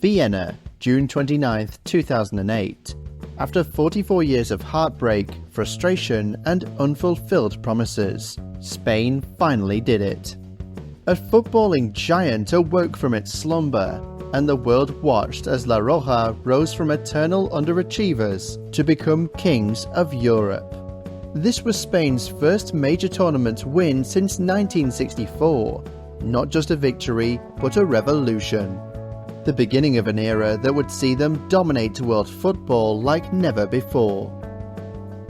Vienna, June 29, 2008. After 44 years of heartbreak, frustration, and unfulfilled promises, Spain finally did it. A footballing giant awoke from its slumber, and the world watched as La Roja rose from eternal underachievers to become kings of Europe. This was Spain's first major tournament win since 1964, not just a victory, but a revolution. The beginning of an era that would see them dominate world football like never before.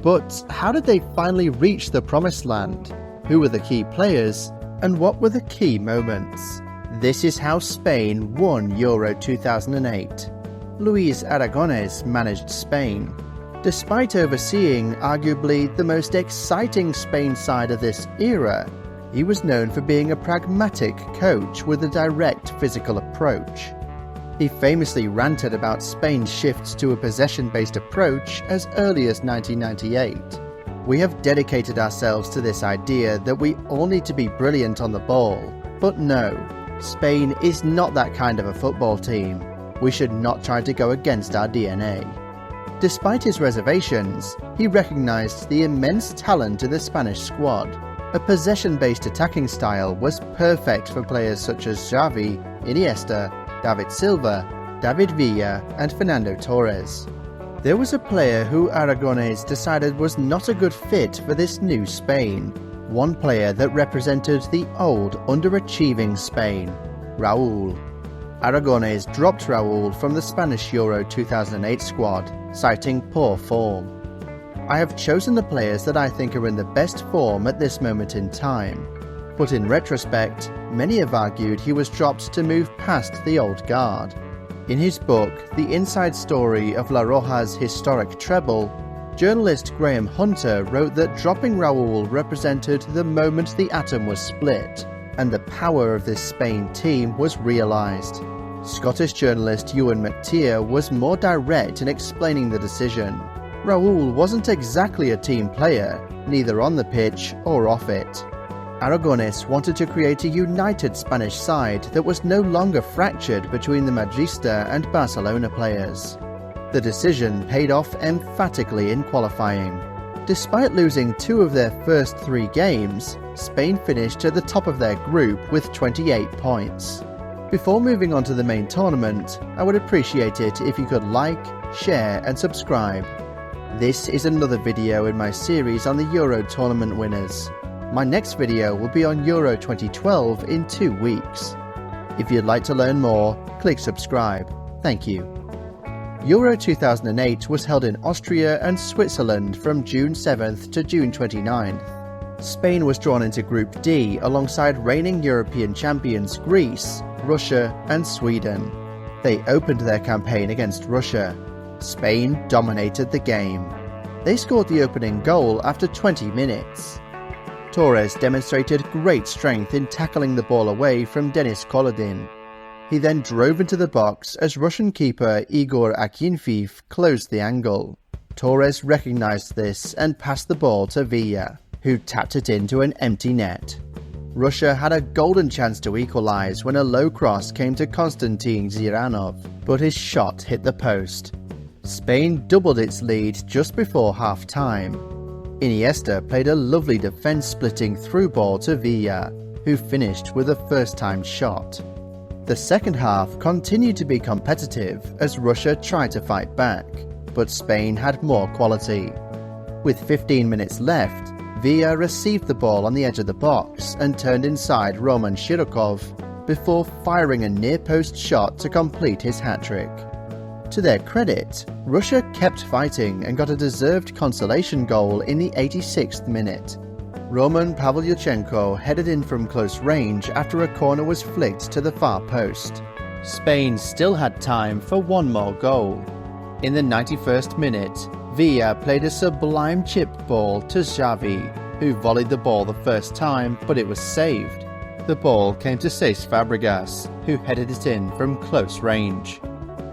But how did they finally reach the promised land? Who were the key players? And what were the key moments? This is how Spain won Euro 2008. Luis Aragonés managed Spain. Despite overseeing arguably the most exciting Spain side of this era, he was known for being a pragmatic coach with a direct physical approach. He famously ranted about Spain's shifts to a possession-based approach as early as 1998. We have dedicated ourselves to this idea that we all need to be brilliant on the ball, but no, Spain is not that kind of a football team. We should not try to go against our DNA. Despite his reservations, he recognized the immense talent in the Spanish squad. A possession-based attacking style was perfect for players such as Xavi, Iniesta, David Silva, David Villa, and Fernando Torres. There was a player who Aragonés decided was not a good fit for this new Spain, one player that represented the old, underachieving Spain, Raúl. Aragonés dropped Raúl from the Spanish Euro 2008 squad, citing poor form. I have chosen the players that I think are in the best form at this moment in time, but in retrospect, many have argued he was dropped to move past the old guard. In his book, The Inside Story of La Roja's Historic Treble, journalist Graham Hunter wrote that dropping Raúl represented the moment the atom was split, and the power of this Spain team was realised. Scottish journalist Ewan McTeer was more direct in explaining the decision. Raúl wasn't exactly a team player, neither on the pitch or off it. Aragonés wanted to create a united Spanish side that was no longer fractured between the Madrista and Barcelona players. The decision paid off emphatically in qualifying. Despite losing 2 of their first 3 games, Spain finished at the top of their group with 28 points. Before moving on to the main tournament, I would appreciate it if you could like, share and subscribe. This is another video in my series on the Euro tournament winners. My next video will be on Euro 2012 in 2 weeks. If you'd like to learn more, click subscribe. Thank you. Euro 2008 was held in Austria and Switzerland from June 7th to June 29th. Spain was drawn into Group D alongside reigning European champions Greece, Russia and Sweden. They opened their campaign against Russia. Spain dominated the game. They scored the opening goal after 20 minutes. Torres demonstrated great strength in tackling the ball away from Denis Kolodin. He then drove into the box as Russian keeper Igor Akinfeev closed the angle. Torres recognized this and passed the ball to Villa, who tapped it into an empty net. Russia had a golden chance to equalize when a low cross came to Konstantin Ziranov, but his shot hit the post. Spain doubled its lead just before half-time. Iniesta played a lovely defense-splitting through ball to Villa, who finished with a first-time shot. The second half continued to be competitive as Russia tried to fight back, but Spain had more quality. With 15 minutes left, Villa received the ball on the edge of the box and turned inside Roman Shirokov before firing a near-post shot to complete his hat-trick. To their credit, Russia kept fighting and got a deserved consolation goal in the 86th minute. Roman Pavlyuchenko headed in from close range after a corner was flicked to the far post. Spain still had time for one more goal. In the 91st minute, Villa played a sublime chip ball to Xavi, who volleyed the ball the first time, but it was saved. The ball came to Cesc Fabregas, who headed it in from close range.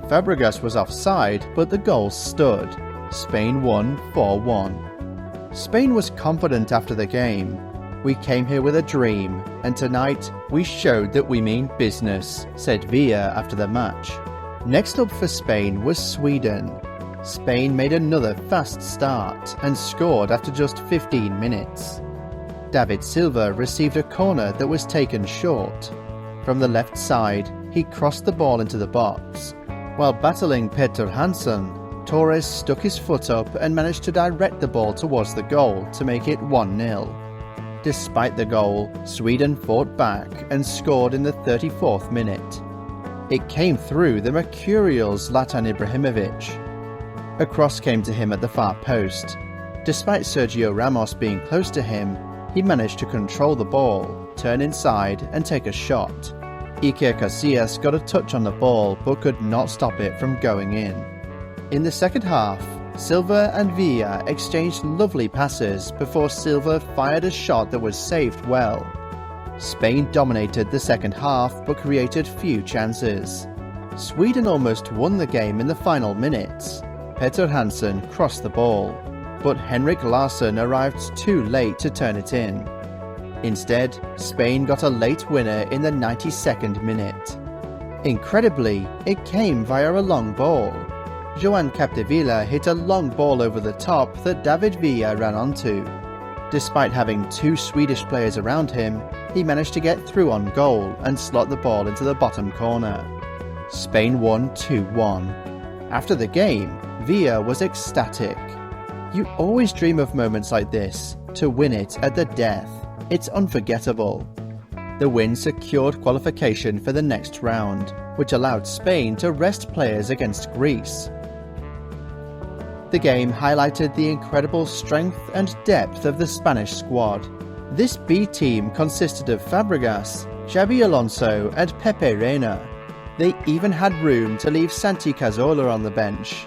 Fabregas was offside, but the goal stood. Spain won 4-1. Spain was confident after the game. "We came here with a dream, and tonight we showed that we mean business," said Villa after the match. Next up for Spain was Sweden. Spain made another fast start and scored after just 15 minutes. David Silva received a corner that was taken short. From the left side, he crossed the ball into the box. While battling Peter Hansen, Torres stuck his foot up and managed to direct the ball towards the goal to make it 1-0. Despite the goal, Sweden fought back and scored in the 34th minute. It came through the mercurial Zlatan Ibrahimovic. A cross came to him at the far post. Despite Sergio Ramos being close to him, he managed to control the ball, turn inside and take a shot. Iker Casillas got a touch on the ball but could not stop it from going in. In the second half, Silva and Villa exchanged lovely passes before Silva fired a shot that was saved well. Spain dominated the second half but created few chances. Sweden almost won the game in the final minutes. Peter Hansen crossed the ball, but Henrik Larsson arrived too late to turn it in. Instead, Spain got a late winner in the 92nd minute. Incredibly, it came via a long ball. Joan Capdevila hit a long ball over the top that David Villa ran onto. Despite having two Swedish players around him, he managed to get through on goal and slot the ball into the bottom corner. Spain won 2-1. After the game, Villa was ecstatic. You always dream of moments like this, to win it at the death. It's unforgettable. The win secured qualification for the next round, which allowed Spain to rest players against Greece. The game highlighted the incredible strength and depth of the Spanish squad. This B team consisted of Fabregas, Xavi Alonso and Pepe Reina. They even had room to leave Santi Cazorla on the bench.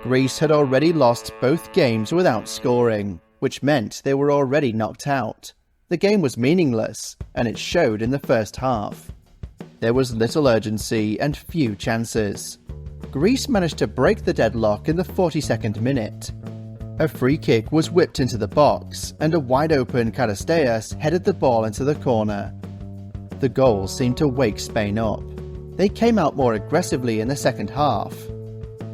Greece had already lost both games without scoring, which meant they were already knocked out. The game was meaningless, and it showed in the first half. There was little urgency and few chances. Greece managed to break the deadlock in the 42nd minute. A free kick was whipped into the box, and a wide-open Karasteas headed the ball into the corner. The goal seemed to wake Spain up. They came out more aggressively in the second half.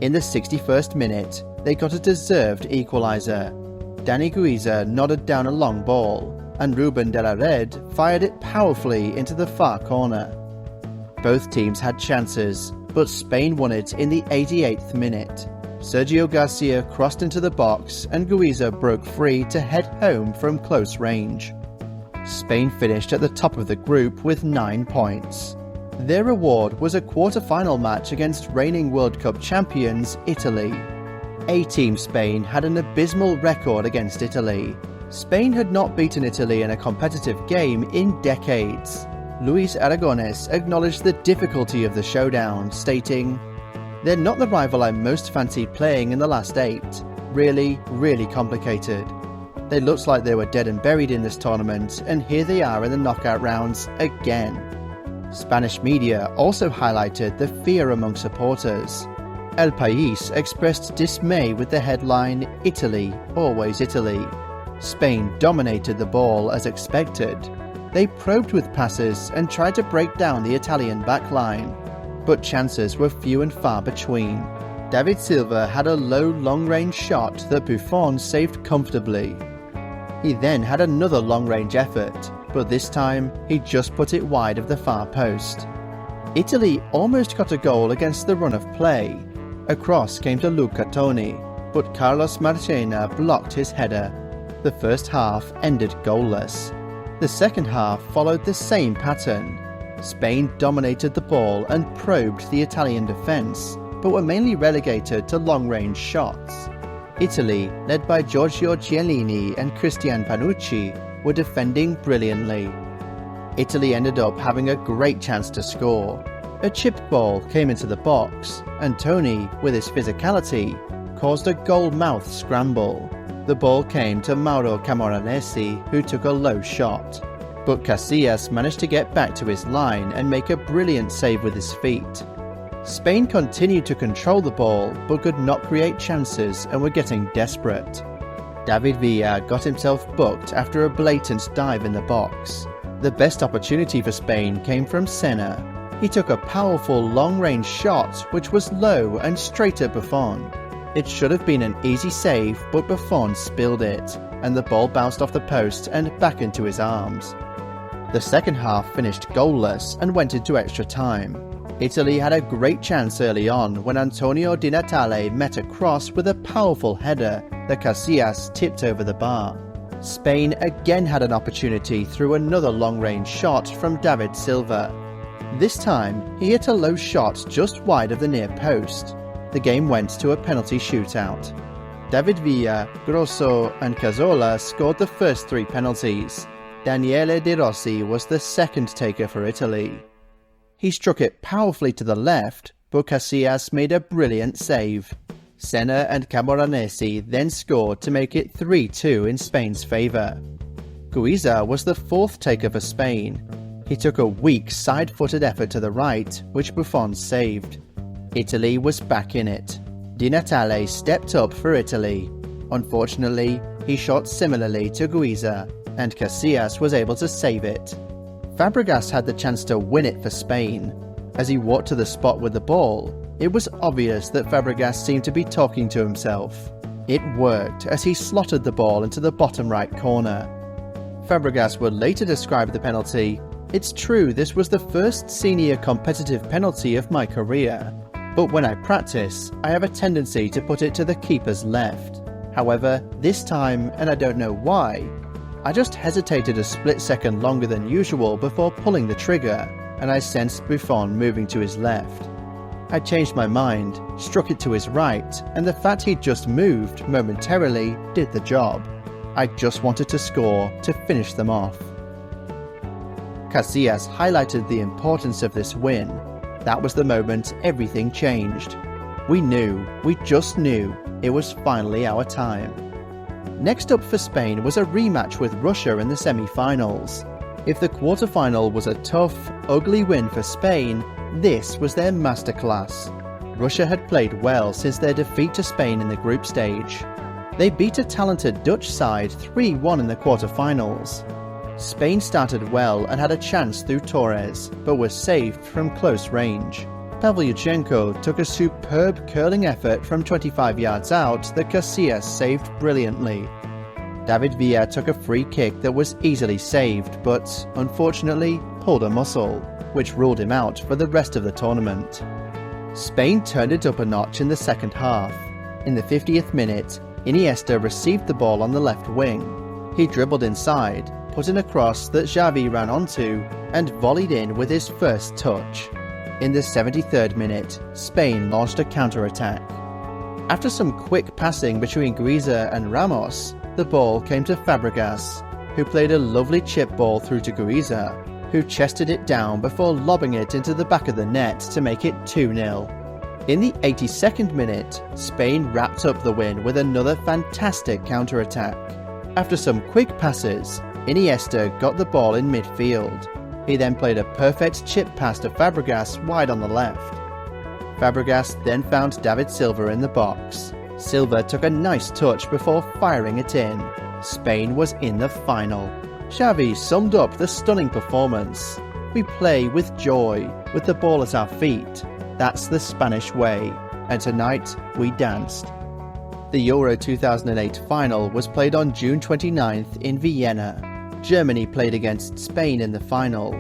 In the 61st minute, they got a deserved equaliser. Dani Guiza nodded down a long ball, and Ruben de la Red fired it powerfully into the far corner. Both teams had chances, but Spain won it in the 88th minute. Sergio Garcia crossed into the box and Guiza broke free to head home from close range. Spain finished at the top of the group with 9 points. Their reward was a quarter-final match against reigning World Cup champions Italy. A-Team Spain had an abysmal record against Italy. Spain had not beaten Italy in a competitive game in decades. Luis Aragonés acknowledged the difficulty of the showdown, stating, "They're not the rival I most fancied playing in the last 8. Really, really complicated. They looked like they were dead and buried in this tournament, and here they are in the knockout rounds again." Spanish media also highlighted the fear among supporters. El País expressed dismay with the headline, "Italy, always Italy." Spain dominated the ball as expected. They probed with passes and tried to break down the Italian backline, but chances were few and far between. David Silva had a low long-range shot that Buffon saved comfortably. He then had another long-range effort, but this time he just put it wide of the far post. Italy almost got a goal against the run of play. A cross came to Luca Toni, but Carlos Marchena blocked his header. The first half ended goalless. The second half followed the same pattern. Spain dominated the ball and probed the Italian defence, but were mainly relegated to long-range shots. Italy, led by Giorgio Chiellini and Cristian Panucci, were defending brilliantly. Italy ended up having a great chance to score. A chipped ball came into the box, and Toni, with his physicality, caused a goal-mouth scramble. The ball came to Mauro Camoranesi, who took a low shot. But Casillas managed to get back to his line and make a brilliant save with his feet. Spain continued to control the ball, but could not create chances and were getting desperate. David Villa got himself booked after a blatant dive in the box. The best opportunity for Spain came from Senna. He took a powerful long-range shot which was low and straight at Buffon. It should have been an easy save, but Buffon spilled it, and the ball bounced off the post and back into his arms. The second half finished goalless and went into extra time. Italy had a great chance early on when Antonio Di Natale met a cross with a powerful header that Casillas tipped over the bar. Spain again had an opportunity through another long-range shot from David Silva. This time, he hit a low shot just wide of the near post. The game went to a penalty shootout. David Villa, Grosso and Cazorla scored the first 3 penalties. Daniele De Rossi was the second taker for Italy. He struck it powerfully to the left, but Casillas made a brilliant save. Senna and Camoranesi then scored to make it 3-2 in Spain's favour. Guiza was the fourth taker for Spain. He took a weak side-footed effort to the right, which Buffon saved. Italy was back in it. Di Natale stepped up for Italy. Unfortunately, he shot similarly to Guiza, and Casillas was able to save it. Fabregas had the chance to win it for Spain. As he walked to the spot with the ball, it was obvious that Fabregas seemed to be talking to himself. It worked as he slotted the ball into the bottom right corner. Fabregas would later describe the penalty. "It's true this was the first senior competitive penalty of my career, but when I practice, I have a tendency to put it to the keeper's left. However, this time, and I don't know why, I just hesitated a split second longer than usual before pulling the trigger, and I sensed Buffon moving to his left. I changed my mind, struck it to his right, and the fact he'd just moved momentarily did the job. I just wanted to score to finish them off." Casillas highlighted the importance of this win. That was the moment everything changed. We just knew, it was finally our time. Next up for Spain was a rematch with Russia in the semi-finals. If the quarter-final was a tough, ugly win for Spain, this was their masterclass. Russia had played well since their defeat to Spain in the group stage. They beat a talented Dutch side 3-1 in the quarter-finals. Spain started well and had a chance through Torres, but was saved from close range. Pavlyuchenko took a superb curling effort from 25 yards out that Casillas saved brilliantly. David Villa took a free kick that was easily saved, but unfortunately pulled a muscle, which ruled him out for the rest of the tournament. Spain turned it up a notch in the second half. In the 50th minute, Iniesta received the ball on the left wing. He dribbled inside, put in a cross that Xavi ran onto, and volleyed in with his first touch. In the 73rd minute, Spain launched a counter-attack. After some quick passing between Guiza and Ramos, the ball came to Fabregas, who played a lovely chip ball through to Guiza, who chested it down before lobbing it into the back of the net to make it 2-0. In the 82nd minute, Spain wrapped up the win with another fantastic counter-attack. After some quick passes, Iniesta got the ball in midfield. He then played a perfect chip pass to Fabregas wide on the left. Fabregas then found David Silva in the box. Silva took a nice touch before firing it in. Spain was in the final. Xavi summed up the stunning performance. "We play with joy, with the ball at our feet. That's the Spanish way, and tonight we danced." The Euro 2008 final was played on June 29th in Vienna. Germany played against Spain in the final.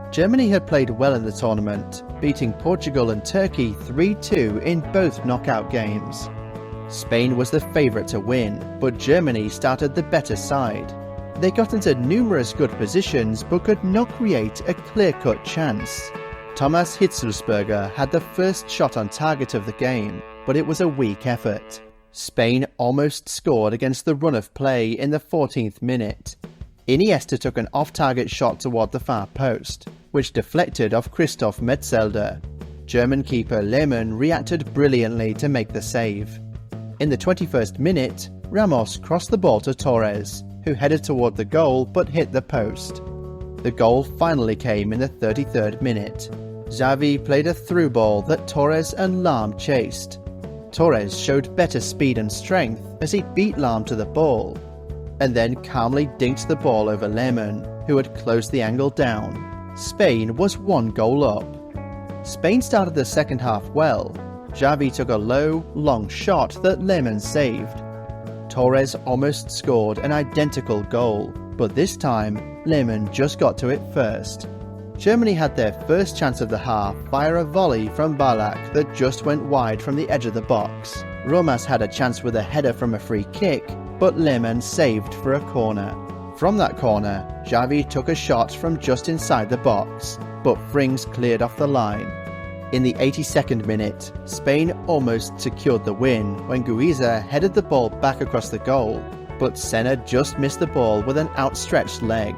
Germany had played well in the tournament, beating Portugal and Turkey 3-2 in both knockout games. Spain was the favourite to win, but Germany started the better side. They got into numerous good positions but could not create a clear-cut chance. Thomas Hitzelsberger had the first shot on target of the game, but it was a weak effort. Spain almost scored against the run of play in the 14th minute. Iniesta took an off-target shot toward the far post, which deflected off Christoph Metzelder. German keeper Lehmann reacted brilliantly to make the save. In the 21st minute, Ramos crossed the ball to Torres, who headed toward the goal but hit the post. The goal finally came in the 33rd minute. Xavi played a through ball that Torres and Lahm chased. Torres showed better speed and strength as he beat Lahm to the ball, and then calmly dinked the ball over Lehmann, who had closed the angle down. Spain was 1 goal up. Spain started the second half well. Xavi took a low, long shot that Lehmann saved. Torres almost scored an identical goal, but this time, Lehmann just got to it first. Germany had their first chance of the half via a volley from Ballack that just went wide from the edge of the box. Romas had a chance with a header from a free kick, but Lehmann saved for a corner. From that corner, Xavi took a shot from just inside the box, but Frings cleared off the line. In the 82nd minute, Spain almost secured the win when Guiza headed the ball back across the goal, but Senna just missed the ball with an outstretched leg.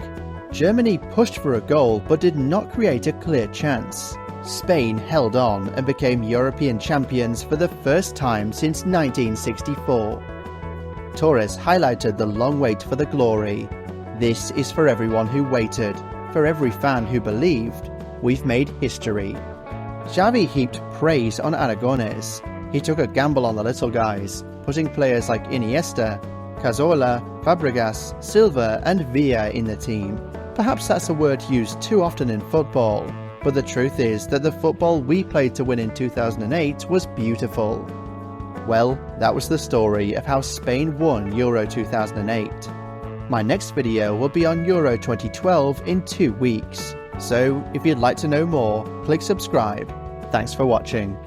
Germany pushed for a goal but did not create a clear chance. Spain held on and became European champions for the first time since 1964. Torres highlighted the long wait for the glory. This is for everyone who waited, for every fan who believed. We've made history. Xavi heaped praise on Aragonés. He took a gamble on the little guys, putting players like Iniesta, Cazorla, Fabregas, Silva and Villa in the team. Perhaps that's a word used too often in football, but the truth is that the football we played to win in 2008 was beautiful. Well, that was the story of how Spain won Euro 2008. My next video will be on Euro 2012 in 2 weeks, so if you'd like to know more, click subscribe. Thanks for watching.